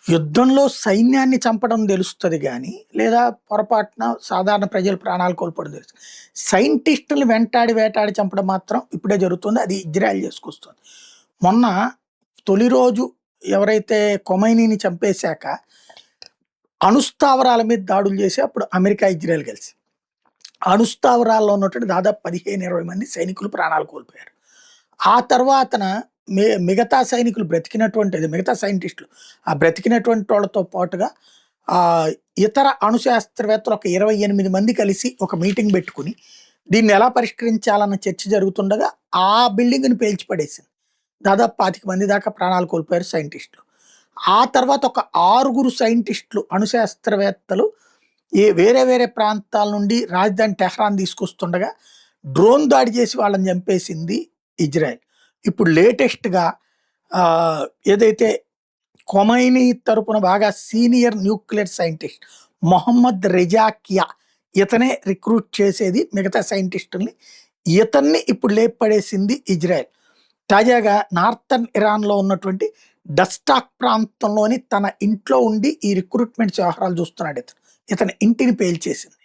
యుద్ధంలో సైన్యాన్ని చంపడం తెలుస్తది గానీ, లేదా పొరపాటున సాధారణ ప్రజలు ప్రాణాలు కోల్పోవడం తెలుస్తది. సైంటిస్టుల్ని వెంటాడి, వేటాడి చంపడం మాత్రం ఇప్పుడే జరుగుతుంది. అది ఇజ్రాయెల్ చేసుకొస్తుంది. మొన్న తొలి రోజు ఎవరైతే ఖొమైనీని చంపేశాక, అణుస్థావరాల మీద దాడులు చేసి అప్పుడు అమెరికా, ఇజ్రాయెల్ కలిసి. అణుస్థావరాల్లో ఉన్నటువంటి దాదాపు 15, 20 మంది సైనికులు ప్రాణాలు కోల్పోయారు. ఆ తర్వాతన మిగతా సైనికులు బ్రతికినటువంటిది మిగతా సైంటిస్టులు ఆ బ్రతికినటువంటోళ్ళతో పాటుగా ఇతర అణు శాస్త్రవేత్తలు ఒక 28 మంది కలిసి ఒక మీటింగ్ పెట్టుకొని దీన్ని ఎలా పరిష్కరించాలన్న చర్చ జరుగుతుండగా ఆ బిల్డింగ్‌ని పేల్చిపడేసింది. దాదాపు 25 మంది దాకా ప్రాణాలు కోల్పోయారు సైంటిస్టులు. ఆ తర్వాత ఒక 6గురు సైంటిస్టులు అణు శాస్త్రవేత్తలు వేరే వేరే ప్రాంతాల నుండి రాజధాని టెహ్రాన్ తీసుకొస్తుండగా డ్రోన్ దాడి చేసి వాళ్ళని చంపేసింది ఇజ్రాయెల్. ఇప్పుడు లేటెస్ట్‌గా ఏదైతే ఖొమైనీ తరపున బాగా senior nuclear scientist Mohammad Reza Kia ఇతనే రిక్రూట్ చేసేది మిగతా సైంటిస్టుల్ని. ఇతన్ని ఇప్పుడు లేపడేసింది ఇజ్రాయెల్. తాజాగా నార్థర్న్ ఇరాన్‌లో ఉన్నటువంటి డస్టాక్ ప్రాంతంలోని తన ఇంట్లో ఉండి ఈ రిక్రూట్‌మెంట్ వ్యవహారాలు చూస్తున్నాడు ఇతను. ఇతని ఇంటిని పేల్చేసింది.